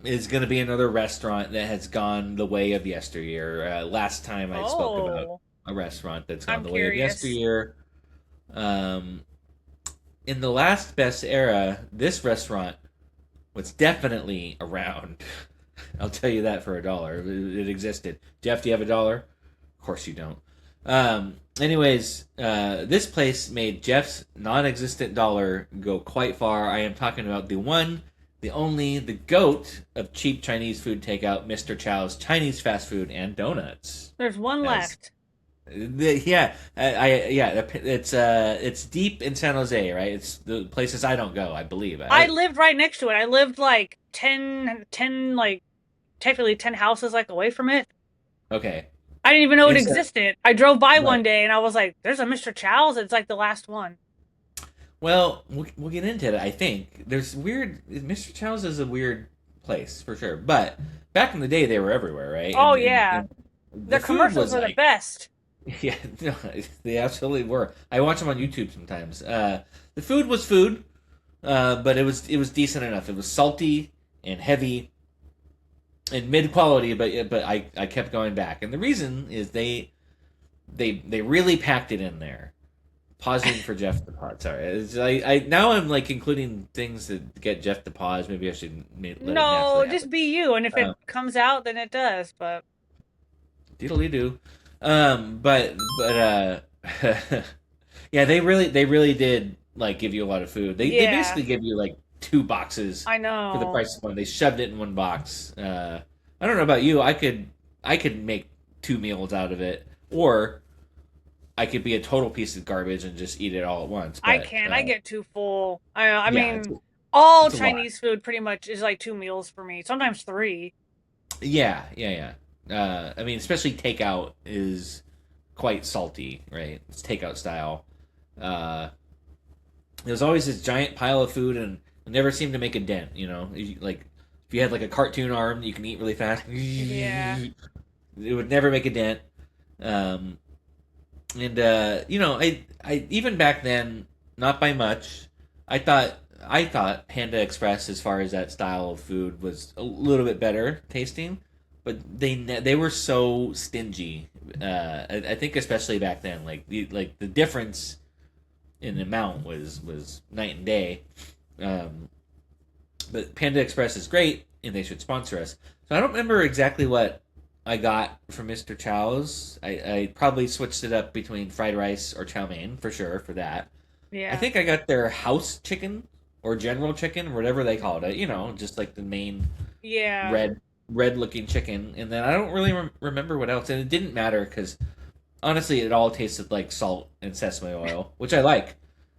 is going to be another restaurant that has gone the way of yesteryear. Last time I spoke about Oh. a restaurant that's gone I'm the way of curious. yesteryear. Um, in the last best era, this restaurant was definitely around. I'll tell you that for $1. It existed. Jeff, do you have $1? Of course you don't. Anyways, this place made Jeff's non-existent dollar go quite far. I am talking about the one, the only, the goat of cheap Chinese food takeout, Mr. Chow's Chinese fast food and donuts. There's one As left. yeah, it's deep in San Jose, right? It's the places I don't go, I believe. I lived right next to it. I lived like 10, like, technically 10 houses, like, away from it. Okay, I didn't even know it it's existed. I drove by one right. day and I was like, there's a Mr. Chow's. It's like the last one. Well, we'll get into it. I think there's weird. Mr. Chow's is a weird place for sure, but back in the day, they were everywhere, right? Oh, And, yeah. and the Their food commercials was are the like, best. yeah, no, they absolutely were. I watch them on YouTube sometimes. The food was food, but it was decent enough. It was salty and heavy and mid quality, but I kept going back, and the reason is they really packed it in there. Pausing for Jeff to pause. Sorry, I now I'm like including things that get Jeff to pause. Maybe I should let it No, naturally happen. just be you. And if it Um, comes out, then it does. But Diddly do. But yeah, they really did like give you a lot of food. They yeah, basically give you like two boxes I for the know. price of one. They shoved it in one box. I don't know about you. I could make two meals out of it, or I could be a total piece of garbage and just eat it all at once. I But can. I get too full. I yeah, mean, all it's a lot. Chinese food pretty much is like 2 meals for me. Sometimes three. Yeah, yeah, yeah. I mean, especially takeout is quite salty, right? It's takeout style. Uh, there's always this giant pile of food, and it never seemed to make a dent. Like if you had like a cartoon arm, you can eat really fast. Yeah. It would never make a dent. Um, and I even back then, not by much. I thought I thought Panda Express, as far as that style of food, was a little bit better tasting, but they were so stingy. I think especially back then, like the difference in amount was night and day. Um, but Panda Express is great, and they should sponsor us. So I don't remember exactly what I got from Mr. Chow's. I probably switched it up between fried rice or chow mein for sure for that. I Yeah. think I got their house chicken or general chicken, whatever they called it. Just like the main Yeah. red red looking chicken. And then I don't really remember what else. And it didn't matter because honestly, it all tasted like salt and sesame oil, which I like.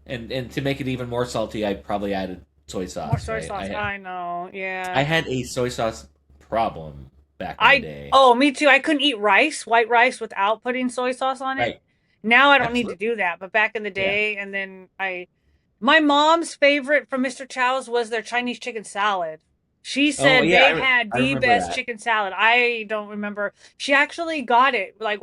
And to make it even more salty, I probably added soy More sauce. soy Right? sauce. I know. I Yeah. had a soy sauce problem back in the I day. oh, me too. I couldn't eat rice, white rice, without putting soy sauce on it. Right? Now I don't need to Absolutely. do that, but back in the Yeah. day, and then I my mom's favorite from Mr. Chow's was their Chinese chicken salad. She Oh said yeah, they had I the remember best that. chicken salad. I don't remember. She actually got it like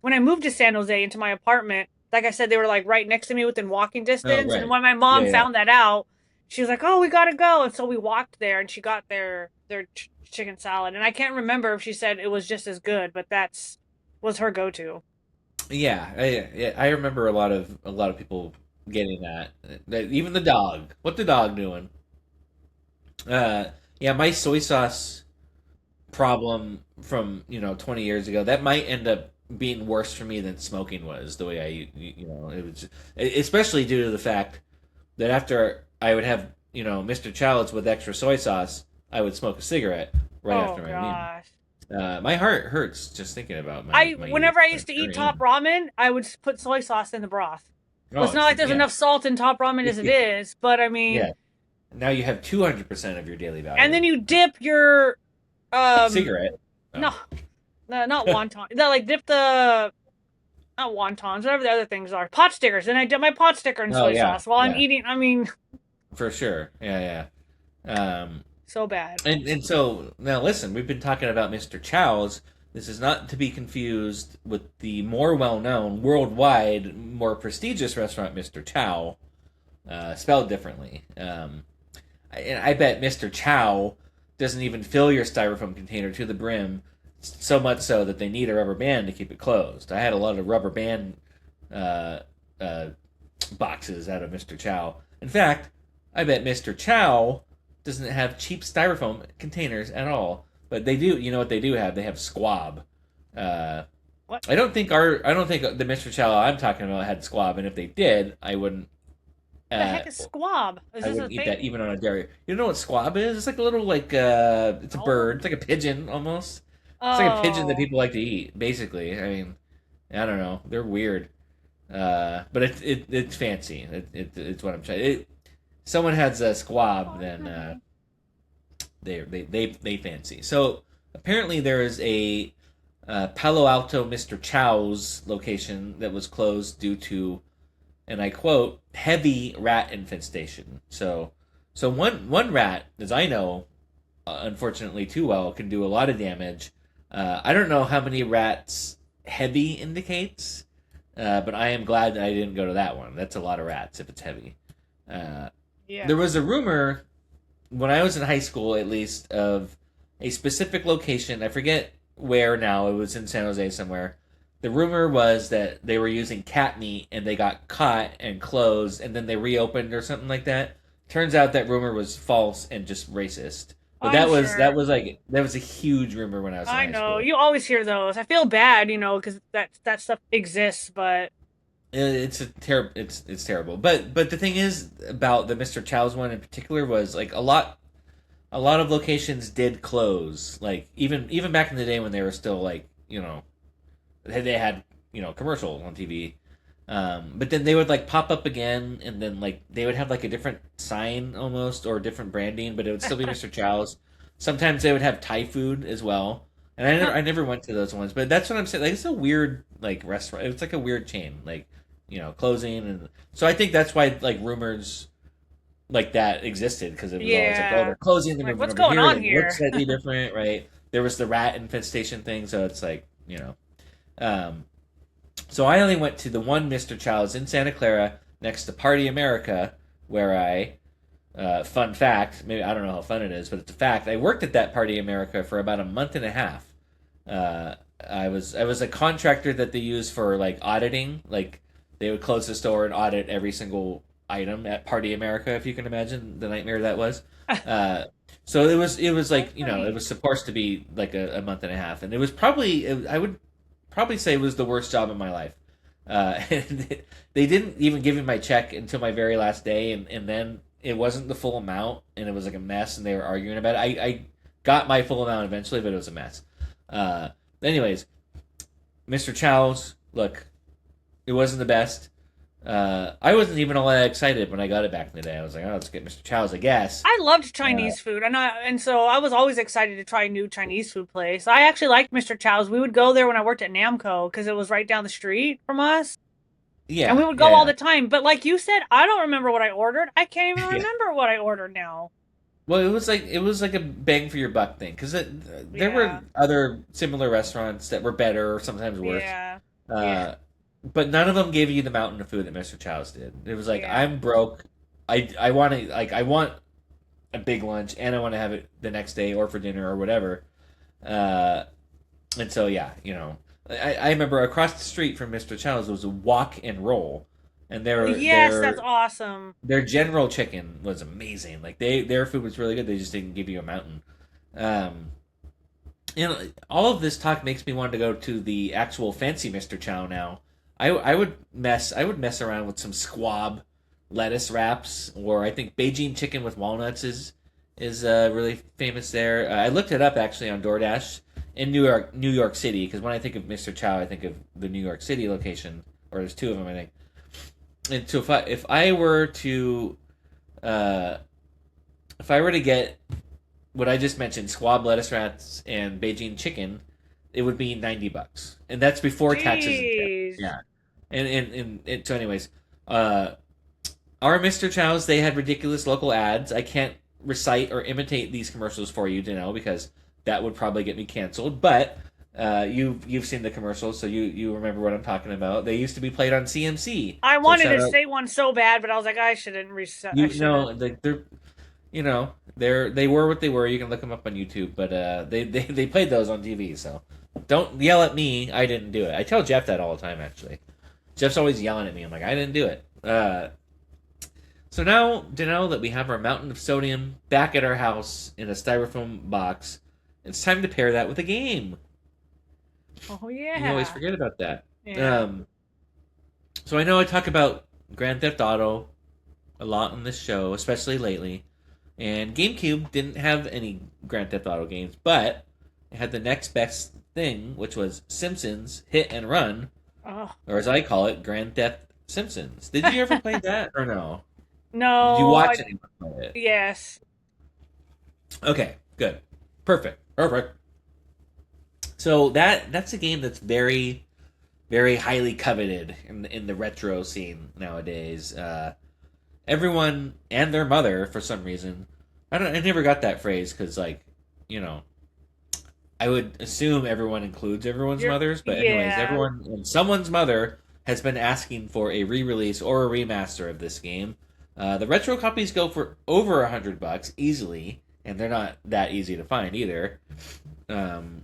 when I moved to San Jose into my apartment, like I said, they were like right next to me within walking Oh distance. And right. when my Yeah, mom yeah. found that out, she was like, "Oh, we gotta go." And so we walked there, and she got their chicken salad. And I can't remember if she said it was just as good, but that's was her go to. Yeah, I remember a lot of people getting that. Even the dog. What the dog doing? Uh, yeah, my soy sauce problem from 20 years ago that might end up being worse for me than smoking was. The way it was, especially due to the fact that after I would have Mr. Child's with extra soy sauce, I would smoke a cigarette right Oh after my meal. gosh. My heart hurts just thinking about I my youth, whenever I but used to here eat I top am. ramen, I would put soy sauce in the broth. Well, Oh, it's not like there's yeah. enough salt in top ramen as it is, but I mean, Yeah. Now you have 200% of your daily and value. then you dip your Cigarette. no, Oh. no, not wonton. No, like dip the not wontons, whatever the other things are, pot stickers. And I dip my pot sticker in Oh soy yeah, sauce while I'm yeah, eating. I mean, for sure. Yeah, yeah. so bad. And so now listen, we've been talking about Mr. Chow's. This is not to be confused with the more well-known, worldwide, more prestigious restaurant, Mr. Chow, spelled differently. And I bet Mr. Chow doesn't even fill your styrofoam container to the brim, so much so that they need a rubber band to keep it closed. I had a lot of rubber band uh, uh, boxes out of Mr. Chow. In fact, I bet Mr. Chow doesn't have cheap styrofoam containers at all. But they do. You know what they do have? They have squab. Uh, What I don't think the Mr. Chow I'm talking about had squab, and if they did, the uh, heck is squab? Is I this a wouldn't eat thing? that even on a dairy. You know what squab is? It's like a little it's a bird. No. It's like a pigeon almost. It's like a pigeon that Oh, people like to eat. Basically, I mean, I don't know. They're weird. But it's fancy. It's what I'm saying. Someone has a squab, then they fancy. So apparently there is a Palo Alto Mr. Chow's location that was closed due to, and I quote, heavy rat infestation. So one rat, as I know, unfortunately too well, can do a lot of damage. I don't know how many rats heavy indicates, but I am glad that I didn't go to that one. That's a lot of rats if it's heavy. Uh, yeah. there was a rumor when I was in high school, at least, of a specific location. I forget where now. It was in San Jose somewhere. The rumor was that they were using cat meat and they got caught and closed and then they reopened or something like that. Turns out that rumor was false and just racist. But I'm that sure. was that was a huge rumor when I was in I high know. school. You always hear those. I feel bad, because that stuff exists, but It's terrible. But the thing is about the Mr. Chow's one in particular was like a lot of locations did close. Like even back in the day when they were still like they had commercials on TV. But then they would like pop up again, and then like they would have like a different sign almost or different branding, but it would still be Mr. Chow's. Sometimes they would have Thai food as well, and I never went to those ones. But that's what I'm saying. Like it's a weird like restaurant. It's like a weird chain, like closing, and so I think that's why like rumors like that existed because it was always like, oh, yeah. they're closing, they're Like, moving what's over going here, on they look here? slightly different, right? There was the rat infestation thing, so it's like Um, so I only went to the one Mr. Child's in Santa Clara next to Party America, where fun fact, maybe I don't know how fun it is, but it's a fact. I worked at that Party America for about a month and a half. I was a contractor that they use for like auditing. Like they would close the store and audit every single item at Party America, if you can imagine the nightmare that was. Uh, so it was That's like it funny. was supposed to be like a month and a half, and it was I would probably say it was the worst job of my life. And they didn't even give me my check until my very last day, and then it wasn't the full amount, and it was like a mess, and they were arguing about it. I got my full amount eventually, but it was a mess. Uh, anyways, Mr. Chow's, look, it wasn't the best. I wasn't even all that excited when I got it back in the day. I was like, oh, let's get Mr. Chow's, I guess. I loved Uh, Chinese food, and so I was always excited to try a new Chinese food place. I actually liked Mr. Chow's. We would go there when I worked at Namco because it was right down the street from us, and we yeah, would go all yeah, the time. But like you said, I don't remember what I ordered. I can't even yeah. remember what I ordered now. Well, it was like a bang for your buck thing because there were Yeah, other similar restaurants that were better or sometimes worse, yeah, yeah, uh, but none of them gave you the mountain of food that Mr. Chow's did. It was like yeah. I'm broke. I want to like I want a big lunch and I want to have it the next day or for dinner or whatever. Uh, and so yeah, I remember across the street from Mr. Chow's was a walk and roll, and Yes, that's awesome. their general chicken was amazing. Like their food was really good. They just didn't give you a mountain. Um, all of this talk makes me want to go to the actual fancy Mr. Chow now. I would mess around with some squab lettuce wraps, or I think Beijing chicken with walnuts is really famous there. I looked it up actually on DoorDash in New York City, because when I think of Mr. Chow, I think of the New York City location, or there's two of them I think. And so if I were to uh, if I were to get what I just mentioned, squab lettuce wraps and Beijing chicken, it would be $90, and that's before taxes and tip. Jeez. Yeah, and so anyways, uh, our Mr. Chow's, they had ridiculous local ads. I can't recite or imitate these commercials for you to know because that would probably get me canceled. But you've seen the commercials, so you remember what I'm talking about. They used to be played on CMC. I So wanted shout to out, say one so bad, but I was like, I shouldn't reset. I you know, shouldn't. like they were what they were. You can look them up on YouTube, but they played those on TV. So don't yell at me. I didn't do it. I tell Jeff that all the time. Actually, Jeff's always yelling at me. I'm like, I didn't do it. So now, to know that we have our mountain of sodium back at our house in a styrofoam box, it's time to pair that with a game. Oh You always yeah, forget about that. yeah. Um, so I know I talk about Grand Theft Auto a lot on this show, especially lately. And GameCube didn't have any Grand Theft Auto games, but it had the next best thing, which was Simpsons Hit and Run, Oh or as I call it, Grand Theft Simpsons. Did you ever play that or no? Did you no, watch anyone play it? yes. Okay, good. Perfect. Perfect. So that's a game that's very very highly coveted in the retro scene nowadays. Everyone and their mother, for some reason, I never got that phrase because like you know I would assume everyone includes everyone's You're mothers, but anyways, yeah. everyone and someone's mother has been asking for a re-release or a remaster of this game. The retro copies go for over $100 easily, and they're not that easy to find either. Um,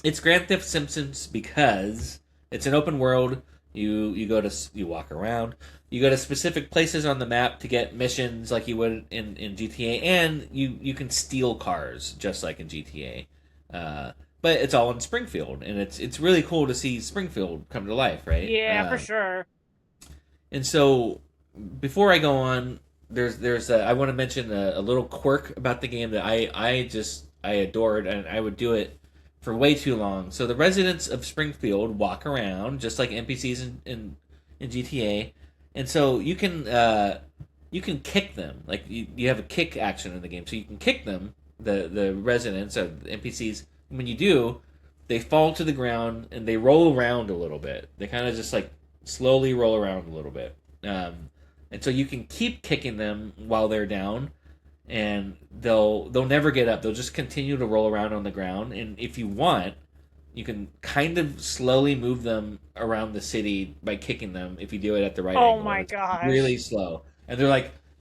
it's Grand Theft Simpsons because it's an open world. You walk around. You go to specific places on the map to get missions like you would in GTA, and you can steal cars just like in GTA. But it's all in Springfield, and it's really cool to see Springfield come to life, right? Yeah, for sure. And so before I go on, I want to mention a little quirk about the game that I adored, and I would do it for way too long. So the residents of Springfield walk around just like NPCs in GTA, and so you can kick them. Like you have a kick action in the game, so you can kick them, the residents or the NPCs. When you do, they fall to the ground and they roll around a little bit. They kind of just like slowly roll around a little bit. And so you can keep kicking them while they're down, and they'll never get up. They'll just continue to roll around on the ground. And if you want, you can kind of slowly move them around the city by kicking them if you do it at the right Oh angle. And my it's really gosh. slow. And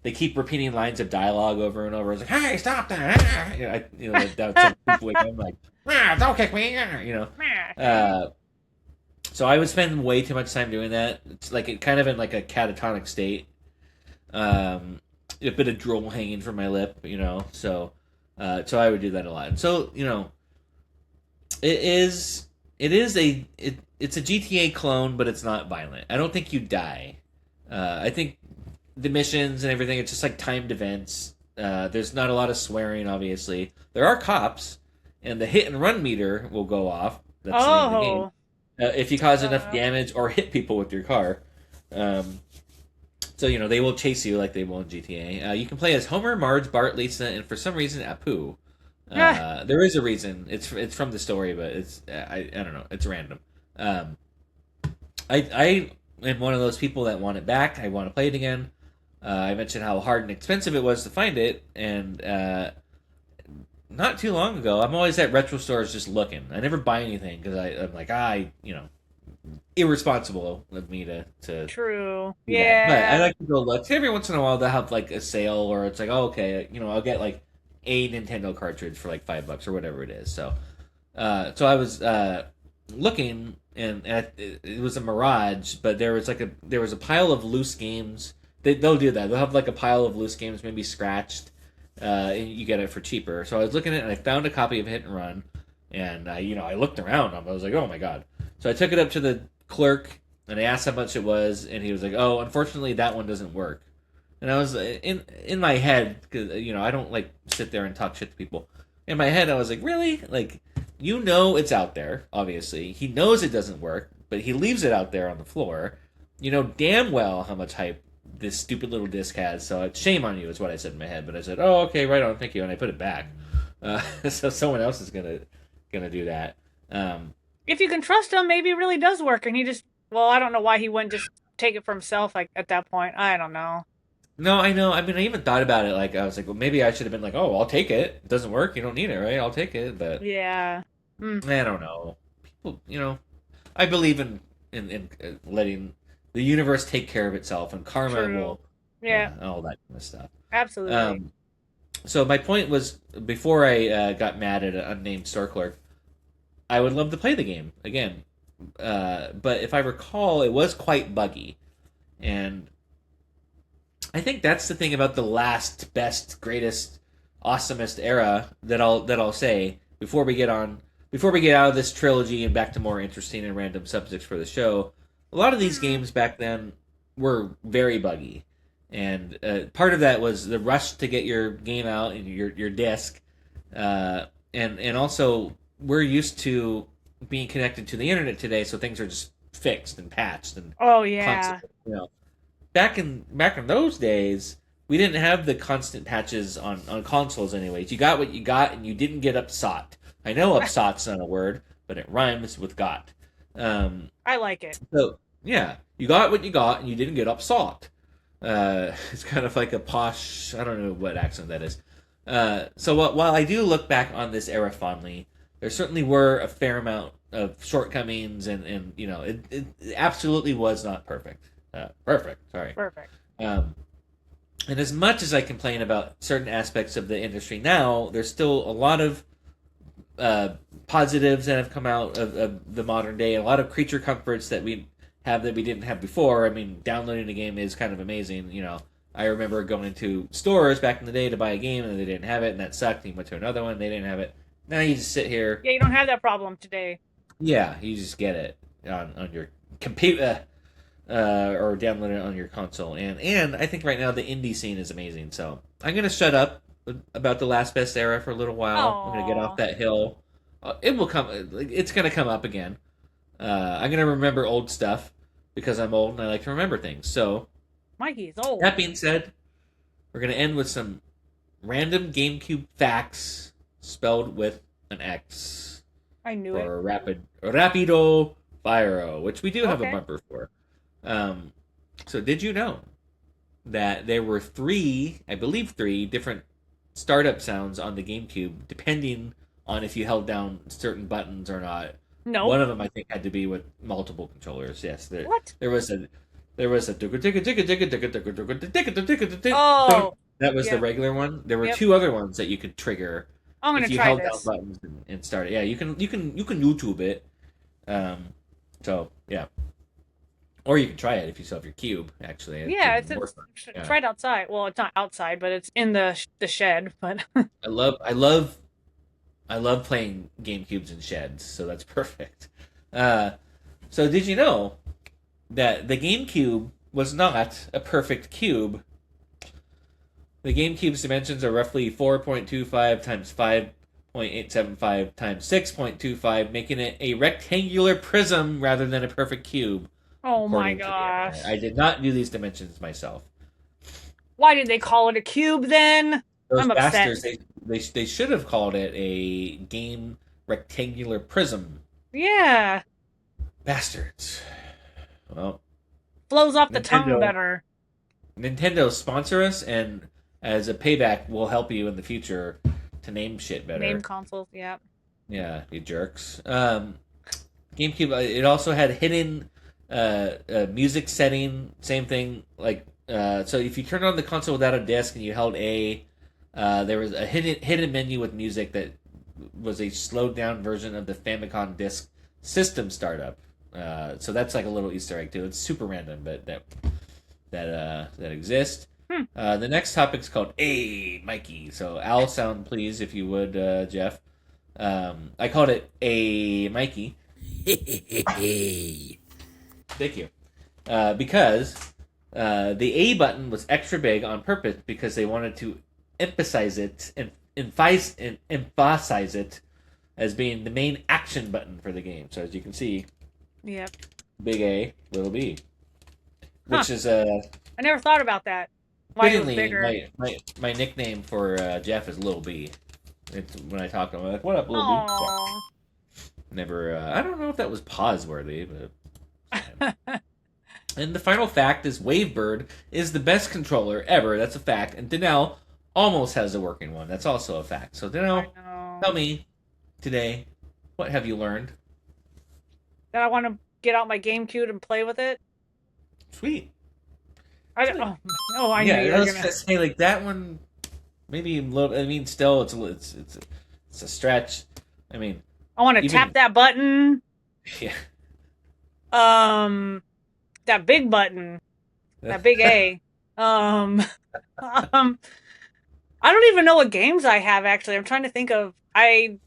they keep repeating lines of dialogue over and over. It's like, "Hey, stop that!" That's some people like I'm like, "Don't kick me!" So I would spend way too much time doing that. It's like it kind of in like a catatonic state. A bit of drool hanging from my lip, so I would do that a lot. And so it is it's a GTA clone, but it's not violent. I don't think you die. I think the missions and everything, it's just like timed events. There's not a lot of swearing, obviously. There are cops, and the hit and run meter will go off. That's the name of the game. Oh. if you cause enough Uh, damage or hit people with your car. Um, so they will chase you like they will in GTA. You can play as Homer, Marge, Bart, Lisa, and for some reason Apu. ah, There is a reason. It's from the story, but I don't know. It's random. Um, I am one of those people that want it back. I want to play it again. I mentioned how hard and expensive it was to find it, and not too long ago, I'm always at retro stores just looking. I never buy anything because I'm like, irresponsible of me to true. do that. But I Yeah. like to go look. Every once in a while, they'll have like a sale, or it's like, oh, okay, I'll get like a Nintendo cartridge for like $5 or whatever it is. So I was looking, and it was a mirage, but there was a pile of loose games. They'll do that. They'll have like a pile of loose games, maybe scratched, and you get it for cheaper. So I was looking at it, and I found a copy of Hit and Run, and I looked around. I was like, oh my god. So I took it up to the clerk, and I asked how much it was, and he was like, oh, unfortunately, that one doesn't work. And I was in my head, because I don't like sit there and talk shit to people. In my head, I was like, really? Like, it's out there, obviously. He knows it doesn't work, but he leaves it out there on the floor. You know damn well how much hype this stupid little disc has, so it's shame on you, is what I said in my head. But I said, oh, okay, right on, thank you, and I put it back. So someone else is gonna do that. Um, If you can trust him, maybe it really does work. And he just, well, I don't know why he wouldn't just take it for himself. Like at that point, I don't know. no, I know. I mean, I even thought about it. Like, I was like, well, maybe I should have been like, oh, I'll take it. It doesn't work. You don't need it, right? I'll take it. But Yeah. Mm, I don't know. People, I believe in letting the universe take care of itself, and karma true. will, Yeah. yeah, all that kind of stuff. Absolutely. Um, so my point was, before I got mad at an unnamed store clerk, I would love to play the game again. But if I recall, it was quite buggy, and I think that's the thing about the last, best, greatest, awesomest era that I'll say before we get out of this trilogy and back to more interesting and random subjects for the show. A lot of these Mm, games back then were very buggy, and part of that was the rush to get your game out and your disc, and also we're used to being connected to the internet today, so things are just fixed and patched and oh yeah. constantly. Back in those days, we didn't have the constant patches on consoles. Anyways, you got what you got, and you didn't get upsot. I know upsot's not a word, but it rhymes with got. Um, I like it. so yeah, you got what you got, and you didn't get upsot. It's kind of like a posh. I don't know what accent that is. So while I do look back on this era fondly, there certainly were a fair amount of shortcomings, and it absolutely was not perfect. Perfect. Sorry. Perfect. Um, and as much as I complain about certain aspects of the industry now, there's still a lot of positives that have come out of the modern day, and a lot of creature comforts that we have that we didn't have before. I mean, downloading a game is kind of amazing. I remember going to stores back in the day to buy a game, and they didn't have it, and that sucked. And you went to another one, they didn't have it. Now you just sit here. Yeah, you don't have that problem today. Yeah, you just get it on your computer, or download it on your console. And I think right now the indie scene is amazing. So I'm gonna shut up about the last best era for a little while. I'm gonna get off Oh, that hill. It will come. It's gonna come up again. I'm gonna remember old stuff because I'm old and I like to remember things. So Mikey is old. that being said, we're gonna end with some random GameCube facts spelled with an X I knew it. for rapido firo, which we do have a Okay. bumper for. Um, so did you know that there were I believe three different startup sounds on the GameCube, depending on if you held down certain buttons or not. Nope. One of them, I think, had to be with multiple controllers. Yes, What? there was a that Oh, was the yeah. regular one. There were Yep. two other ones that you could trigger I'm gonna if you try held down this. buttons and start it. Yeah, you can YouTube it. Um, so yeah, or you can try it if you still have your cube. Actually, it's Yeah, even more fun. Yeah, tried outside. Well, it's not outside, but it's in the shed. But I love playing GameCubes in sheds, so that's perfect. Uh, so did you know that the GameCube was not a perfect cube? The GameCube's dimensions are roughly 4.25 times 0.875 times 6.25, making it a rectangular prism rather than a perfect cube, Oh my according to the internet. gosh. I did not do these dimensions myself. Why did they call it a cube then? Those I'm upset. bastards, they should have called it a game rectangular prism. Yeah. Bastards. Well, Flows off the tongue Nintendo, better. Nintendo sponsor us, and as a payback, we'll help you in the future to name shit Name better. consoles, yeah. Yeah, you jerks. GameCube. It also had hidden music setting. Same thing. Like so, if you turned on the console without a disc and you held A, there was a hidden menu with music that was a slowed down version of the Famicom disc system startup. So that's like a little Easter egg too. It's super random, but that exists. The next topic is called A Mikey. So Al sound please if you would, Jeff. I called it A Mikey. Thank you. Because the A button was extra big on purpose because they wanted to emphasize it and emphasize it as being the main action button for the game. So as you can see, Yep. big A, little B, Huh. which is I never thought about that. Why it was fittingly bigger. my nickname for Jeff is Lil B. It's, when I talk to him, I'm like, "What up, Lil B?" Aww. Never. I don't know if that was pause worthy, but. And the final fact is Wavebird is the best controller ever. That's a fact. And Danelle almost has a working one. That's also a fact. So Danelle, I know. tell me today, what have you learned? That I want to get out my GameCube and play with it. Sweet. I don't. Oh, I knew Yeah, you I were was gonna. gonna say like that one. Maybe a little. I mean, still, it's a stretch. I mean, I want to even tap that button. yeah. That big button. That big A. Um, um, I don't even know what games I have actually. I'm trying to think of. I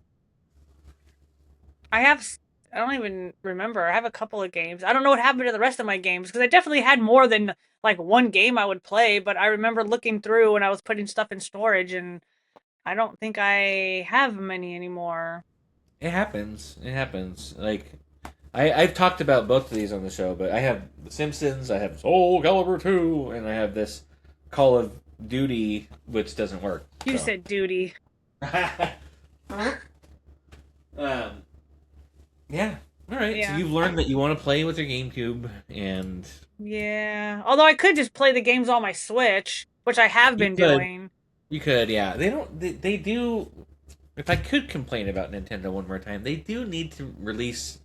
have. I don't even remember. I have a couple of games. I don't know what happened to the rest of my games because I definitely had more than like one game I would play. But I remember looking through when I was putting stuff in storage, and I don't think I have many anymore. It happens. It happens. Like I've talked about both of these on the show, but I have The Simpsons, I have Soul Calibur 2, and I have this Call of Duty, which doesn't work. You So. said duty. Yeah. All right. Yeah. So you've learned that you want to play with your GameCube, and Yeah. Although I could just play the games on my Switch, which I have you been could. doing. You could. Yeah. They don't. They do. If I could complain about Nintendo one more time, they do need to release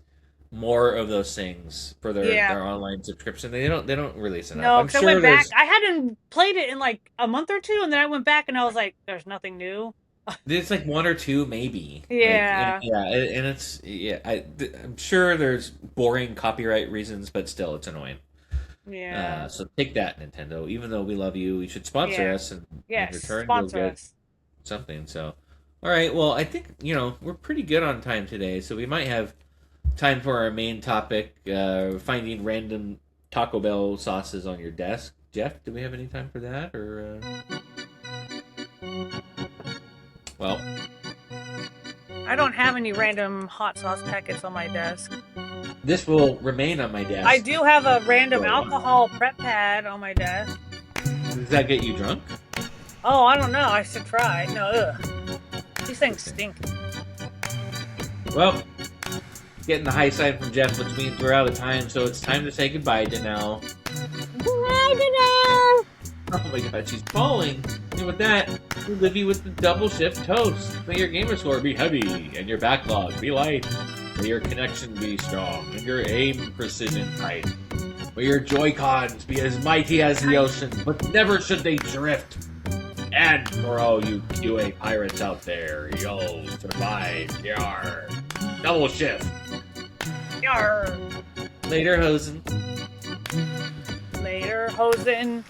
more of those things for their online subscription. They don't release enough. No, I'm because I sure went back. there's I hadn't played it in like a month or two, and then I went back and I was like, "There's nothing new." There's like one or two, maybe. Yeah. Like, and it's I'm sure there's boring copyright reasons, but still, it's annoying. Yeah. So take that, Nintendo. Even though we love you, you should sponsor Yeah. us, and in Yes. return, Sponsor you'll get us. something. So, all right. Well, I think we're pretty good on time today, so we might have time for our main topic: finding random Taco Bell sauces on your desk. Jeff, do we have any time for that, or? Well, I don't have any random hot sauce packets on my desk. this will remain on my desk. I do have a random Whoa. alcohol prep pad on my desk. Does that get you drunk? Oh, I don't know. I should try. No, ugh. These things stink. Well, getting the high sign from Jeff, which means we're out of time, so it's time to say goodbye to now. Oh my god, she's falling. And with that, we leave you with the double shift toast. May your gamer score be heavy, and your backlog be light. May your connection be strong, and your aim precision tight. May your Joy-Cons be as mighty as the ocean, but never should they drift. And for all you QA pirates out there, yo, survive, yar. Double shift. Yarr. Later, hosen. Later, hosen.